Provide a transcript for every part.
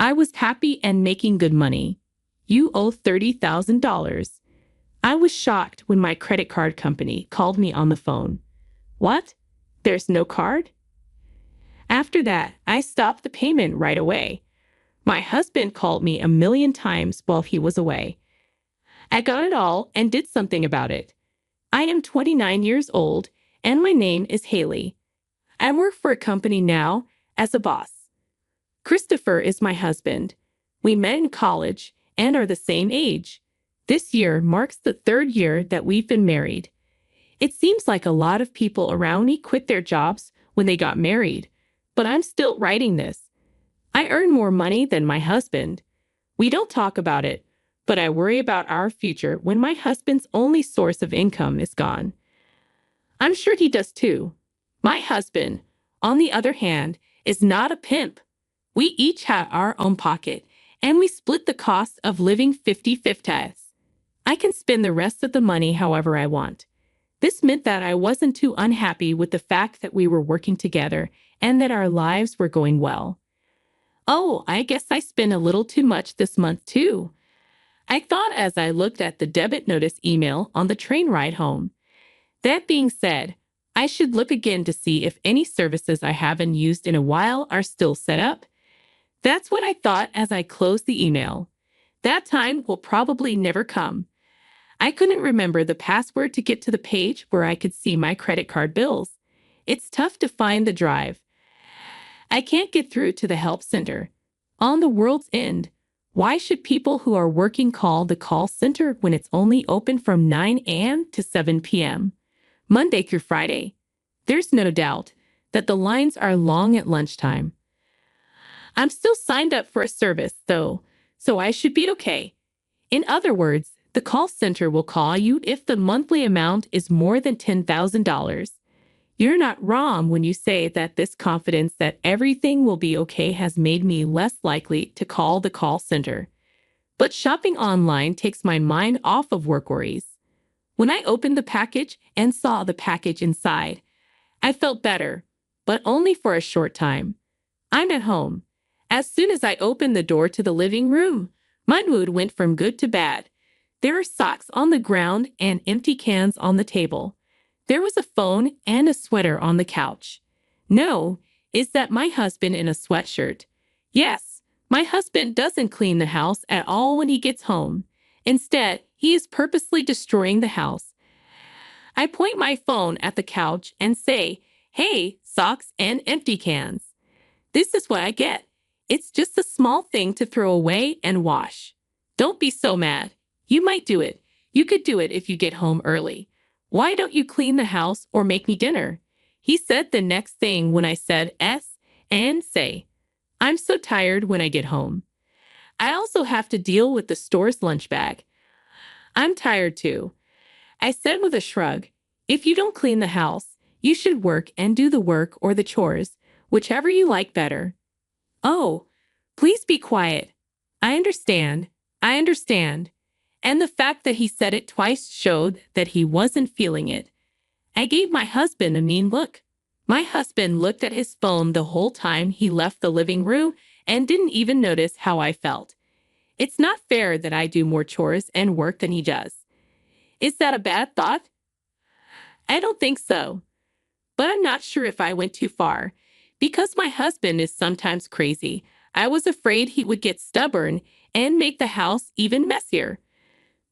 I was happy and making good money. You owe $30,000. I was shocked when my credit card company called me on the phone. What? There's no card? After that, I stopped the payment right away. My husband called me a million times while he was away. I got it all and did something about it. I am 29 years old, and my name is Haley. I work for a company now as a boss. Christopher is my husband. We met in college and are the same age. This year marks the 3rd year that we've been married. It seems like a lot of people around me quit their jobs when they got married, but I'm still writing this. I earn more money than my husband. We don't talk about it, but I worry about our future when my husband's only source of income is gone. I'm sure he does too. My husband, on the other hand, is not a pimp. We each have our own pocket, and we split the cost of living 50-50. I can spend the rest of the money however I want. This meant that I wasn't too unhappy with the fact that we were working together and that our lives were going well. Oh, I guess I spent a little too much this month too, I thought as I looked at the debit notice email on the train ride home. That being said, I should look again to see if any services I haven't used in a while are still set up. That's what I thought as I closed the email. That time will probably never come. I couldn't remember the password to get to the page where I could see my credit card bills. It's tough to find the drive. I can't get through to the help center. On the world's end, why should people who are working call the call center when it's only open from 9 a.m. to 7 p.m., Monday through Friday? There's no doubt that the lines are long at lunchtime. I'm still signed up for a service, though, so I should be okay. In other words, the call center will call you if the monthly amount is more than $10,000. You're not wrong when you say that this confidence that everything will be okay has made me less likely to call the call center. But shopping online takes my mind off of work worries. When I opened the package and saw the package inside, I felt better, but only for a short time. I'm at home. As soon as I opened the door to the living room, my mood went from good to bad. There were socks on the ground and empty cans on the table. There was a phone and a sweater on the couch. No, is that my husband in a sweatshirt? Yes, my husband doesn't clean the house at all when he gets home. Instead, he is purposely destroying the house. I point my phone at the couch and say, "Hey, socks and empty cans." This is what I get. It's just a small thing to throw away and wash. Don't be so mad. You might do it. You could do it if you get home early. Why don't you clean the house or make me dinner? He said the next thing when I said S and say, I'm so tired when I get home. I also have to deal with the store's lunch bag. I'm tired too. I said with a shrug, if you don't clean the house, you should work and do the work or the chores, whichever you like better. Oh, please be quiet. I understand. I understand. And the fact that he said it twice showed that he wasn't feeling it. I gave my husband a mean look. My husband looked at his phone the whole time he left the living room and didn't even notice how I felt. It's not fair that I do more chores and work than he does. Is that a bad thought? I don't think so. But I'm not sure if I went too far. Because my husband is sometimes crazy, I was afraid he would get stubborn and make the house even messier.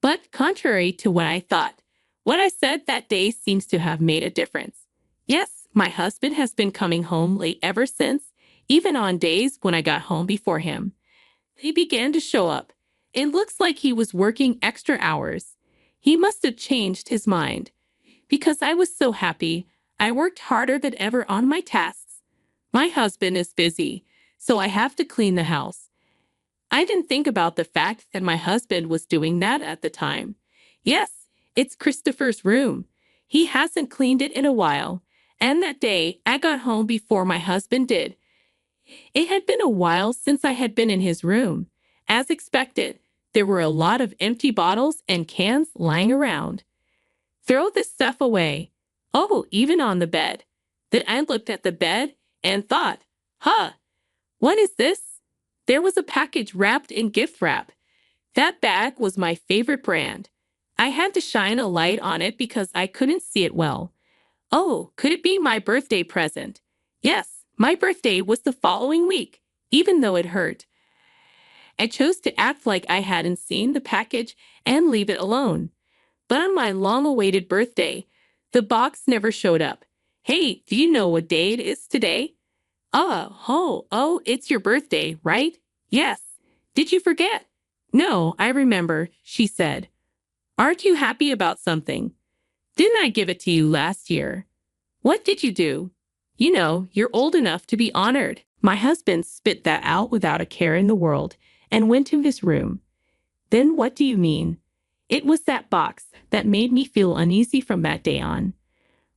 But contrary to what I thought, what I said that day seems to have made a difference. Yes, my husband has been coming home late ever since, even on days when I got home before him. He began to show up. It looks like he was working extra hours. He must have changed his mind. Because I was so happy, I worked harder than ever on my tasks. My husband is busy, so I have to clean the house. I didn't think about the fact that my husband was doing that at the time. Yes, it's Christopher's room. He hasn't cleaned it in a while, and that day I got home before my husband did. It had been a while since I had been in his room. As expected, there were a lot of empty bottles and cans lying around. Throw this stuff away. Oh, even on the bed. Then I looked at the bed and thought, what is this? There was a package wrapped in gift wrap. That bag was my favorite brand. I had to shine a light on it because I couldn't see it well. Oh, could it be my birthday present? Yes, my birthday was the following week, even though it hurt. I chose to act like I hadn't seen the package and leave it alone. But on my long-awaited birthday, the box never showed up. Hey, do you know what day it is today? Oh, it's your birthday, right? Yes. Did you forget? No, I remember, she said. Aren't you happy about something? Didn't I give it to you last year? What did you do? You know, you're old enough to be honored. My husband spit that out without a care in the world and went to his room. Then what do you mean? It was that box that made me feel uneasy from that day on.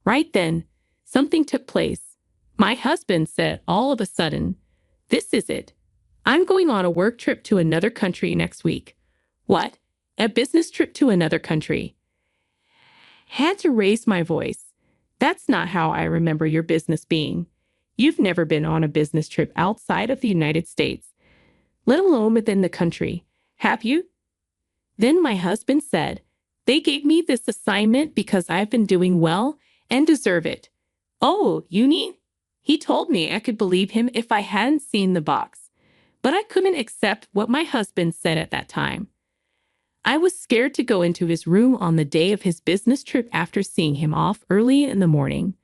Right then, something took place. My husband said all of a sudden, "This is it. I'm going on a work trip to another country next week." What? A business trip to another country? Had to raise my voice. That's not how I remember your business being. You've never been on a business trip outside of the United States, let alone within the country, have you? Then my husband said, "They gave me this assignment because I've been doing well and deserve it." Oh, you mean? He told me I could believe him if I hadn't seen the box, but I couldn't accept what my husband said at that time. I was scared to go into his room on the day of his business trip after seeing him off early in the morning.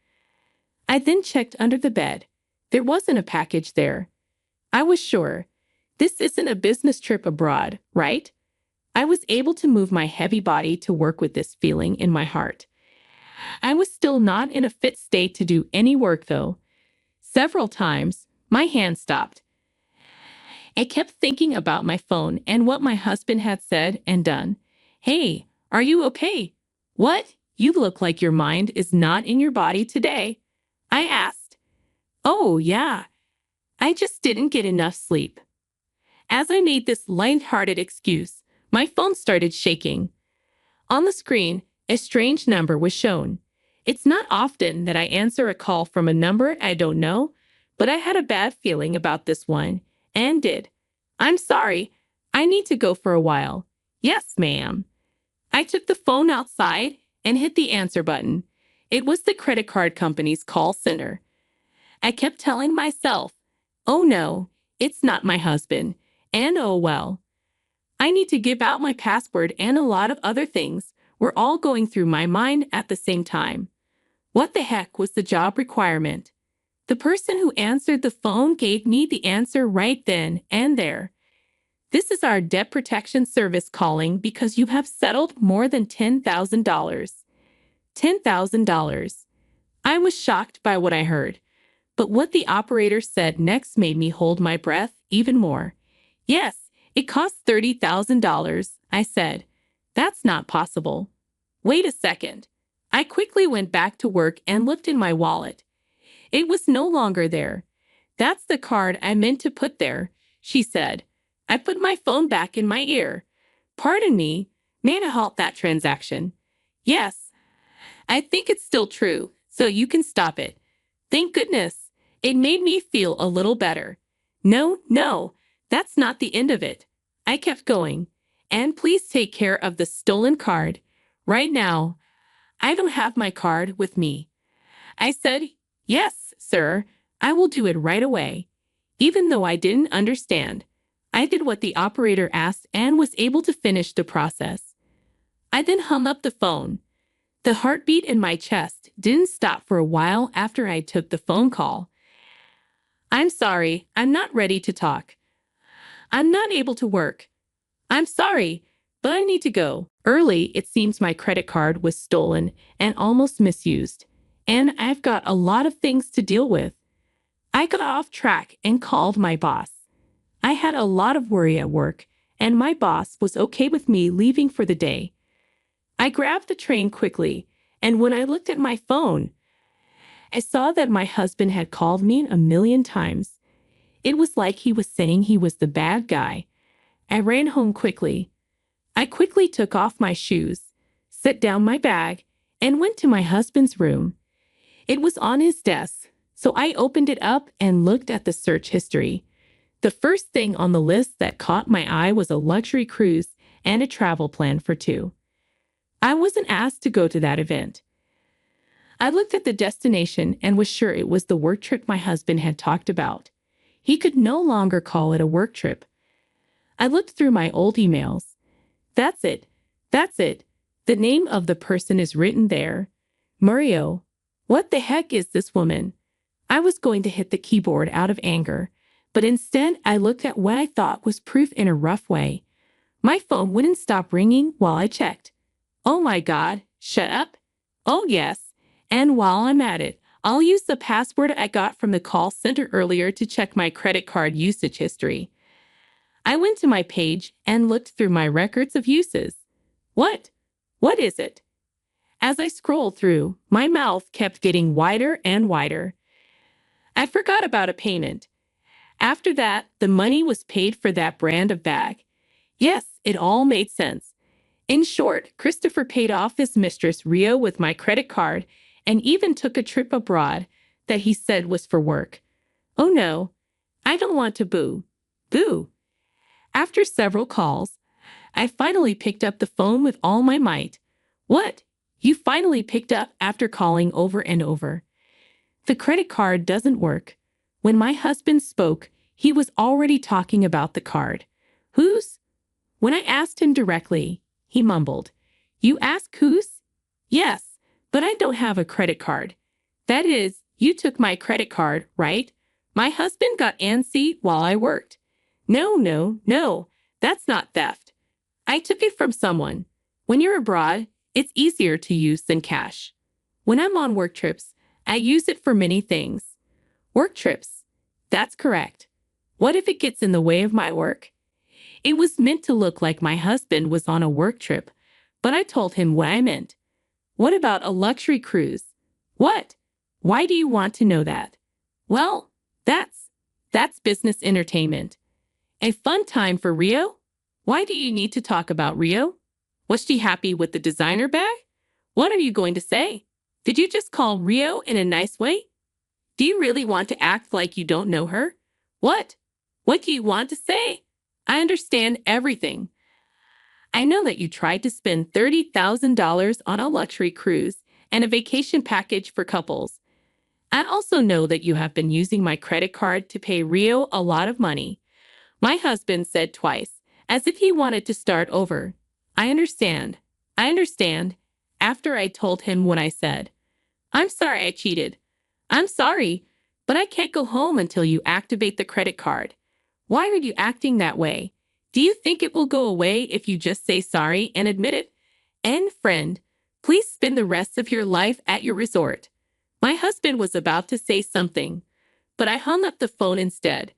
I then checked under the bed. There wasn't a package there. I was sure. This isn't a business trip abroad, right? I was able to move my heavy body to work with this feeling in my heart. I was still not in a fit state to do any work, though. Several times, my hand stopped. I kept thinking about my phone and what my husband had said and done. "Hey, are you okay? What? You look like your mind is not in your body today," I asked. "Oh, yeah. I just didn't get enough sleep." As I made this light-hearted excuse, my phone started shaking. On the screen, a strange number was shown. It's not often that I answer a call from a number I don't know, but I had a bad feeling about this one, and did. "I'm sorry. I need to go for a while." "Yes, ma'am." I took the phone outside and hit the answer button. It was the credit card company's call center. I kept telling myself, "Oh no, it's not my husband," and "oh well." I need to give out my password, and a lot of other things were all going through my mind at the same time. What the heck was the job requirement? The person who answered the phone gave me the answer right then and there. "This is our debt protection service calling because you have settled more than $10,000. $10,000. I was shocked by what I heard, but what the operator said next made me hold my breath even more. "Yes, it costs $30,000, I said. "That's not possible." "Wait a second." I quickly went back to work and looked in my wallet. It was no longer there. "That's the card I meant to put there," she said. I put my phone back in my ear. "Pardon me, may I halt that transaction?" "Yes. I think it's still true, so you can stop it." Thank goodness. It made me feel a little better. No, that's not the end of it. I kept going. "And please take care of the stolen card. Right now, I don't have my card with me." I said, "Yes, sir, I will do it right away." Even though I didn't understand, I did what the operator asked and was able to finish the process. I then hung up the phone. The heartbeat in my chest didn't stop for a while after I took the phone call. "I'm sorry, I'm not ready to talk. I'm not able to work. I'm sorry, but I need to go." Early, it seems my credit card was stolen and almost misused, and I've got a lot of things to deal with. I got off track and called my boss. I had a lot of worry at work, and my boss was okay with me leaving for the day. I grabbed the train quickly, and when I looked at my phone, I saw that my husband had called me a million times. It was like he was saying he was the bad guy. I ran home quickly. I quickly took off my shoes, set down my bag, and went to my husband's room. It was on his desk, so I opened it up and looked at the search history. The first thing on the list that caught my eye was a luxury cruise and a travel plan for two. I wasn't asked to go to that event. I looked at the destination and was sure it was the work trip my husband had talked about. He could no longer call it a work trip. I looked through my old emails. That's it. That's it. The name of the person is written there. Mario. What the heck is this woman? I was going to hit the keyboard out of anger, but instead I looked at what I thought was proof in a rough way. My phone wouldn't stop ringing while I checked. Oh my God, shut up. Oh yes, and while I'm at it, I'll use the password I got from the call center earlier to check my credit card usage history. I went to my page and looked through my records of uses. What? What is it? As I scrolled through, my mouth kept getting wider and wider. I forgot about a payment. After that, the money was paid for that brand of bag. Yes, it all made sense. In short, Christopher paid off his mistress Rio with my credit card and even took a trip abroad that he said was for work. Oh no, I don't want to boo. Boo. After several calls, I finally picked up the phone with all my might. What? You finally picked up after calling over and over. The credit card doesn't work. When my husband spoke, he was already talking about the card. Whose? When I asked him directly, he mumbled. You ask whose? Yes, but I don't have a credit card. That is, you took my credit card, right? My husband got antsy while I worked. No, that's not theft. I took it from someone. When you're abroad, it's easier to use than cash. When I'm on work trips, I use it for many things. Work trips. That's correct. What if it gets in the way of my work? It was meant to look like my husband was on a work trip, but I told him what I meant. What about a luxury cruise? What? Why do you want to know that? Well, that's business entertainment. A fun time for Rio? Why do you need to talk about Rio? Was she happy with the designer bag? What are you going to say? Did you just call Rio in a nice way? Do you really want to act like you don't know her? What? What do you want to say? I understand everything. I know that you tried to spend $30,000 on a luxury cruise and a vacation package for couples. I also know that you have been using my credit card to pay Rio a lot of money. My husband said twice, as if he wanted to start over. I understand. After I told him what I said. I'm sorry I cheated. I'm sorry, but I can't go home until you activate the credit card. Why are you acting that way? Do you think it will go away if you just say sorry and admit it? And friend, please spend the rest of your life at your resort. My husband was about to say something, but I hung up the phone instead.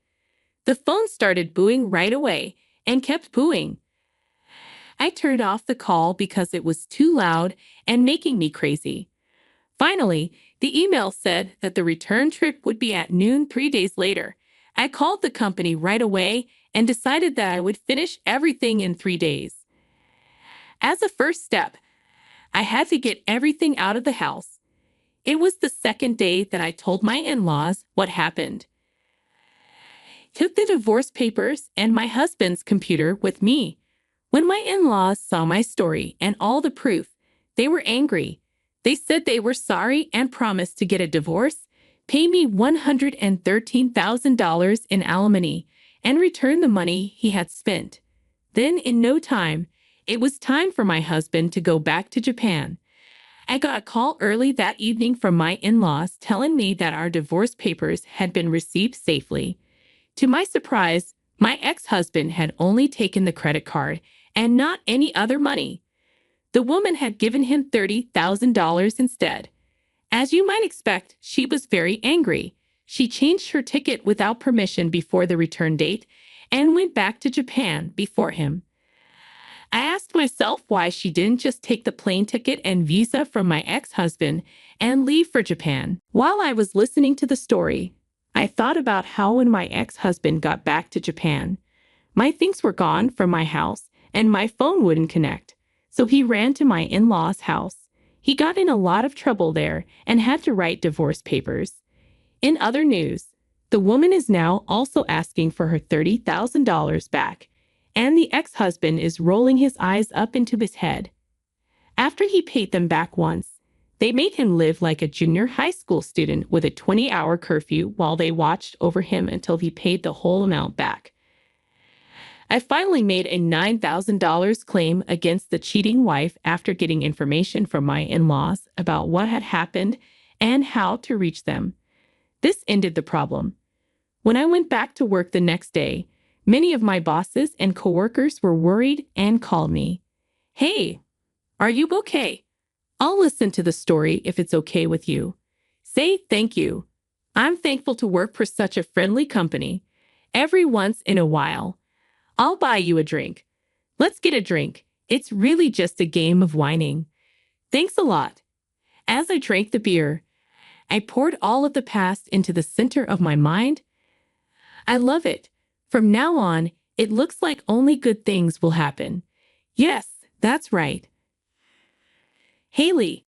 The phone started booing right away and kept booing. I turned off the call because it was too loud and making me crazy. Finally, the email said that the return trip would be at noon 3 days later. I called the company right away and decided that I would finish everything in 3 days. As a first step, I had to get everything out of the house. It was the second day that I told my in-laws what happened. Took the divorce papers and my husband's computer with me. When my in-laws saw my story and all the proof, they were angry. They said they were sorry and promised to get a divorce, pay me $113,000 in alimony, and return the money he had spent. Then, in no time, it was time for my husband to go back to Japan. I got a call early that evening from my in-laws telling me that our divorce papers had been received safely. To my surprise, my ex-husband had only taken the credit card and not any other money. The woman had given him $30,000 instead. As you might expect, she was very angry. She changed her ticket without permission before the return date and went back to Japan before him. I asked myself why she didn't just take the plane ticket and visa from my ex-husband and leave for Japan. While I was listening to the story, I thought about how when my ex-husband got back to Japan, my things were gone from my house and my phone wouldn't connect. So he ran to my in-laws' house. He got in a lot of trouble there and had to write divorce papers. In other news, The woman is now also asking for her $30,000 back, and the ex-husband is rolling his eyes up into his head. After he paid them back once, they made him live like a junior high school student with a 20-hour curfew while they watched over him until he paid the whole amount back. I finally made a $9,000 claim against the cheating wife after getting information from my in-laws about what had happened and how to reach them. This ended the problem. When I went back to work the next day, many of my bosses and coworkers were worried and called me. "Hey, are you okay? I'll listen to the story if it's okay with you. Say thank you. I'm thankful to work for such a friendly company. Every once in a while, I'll buy you a drink. Let's get a drink. It's really just a game of whining. Thanks a lot." As I drank the beer, I poured all of the past into the center of my mind. I love it. From now on, it looks like only good things will happen. Yes, that's right. Haley,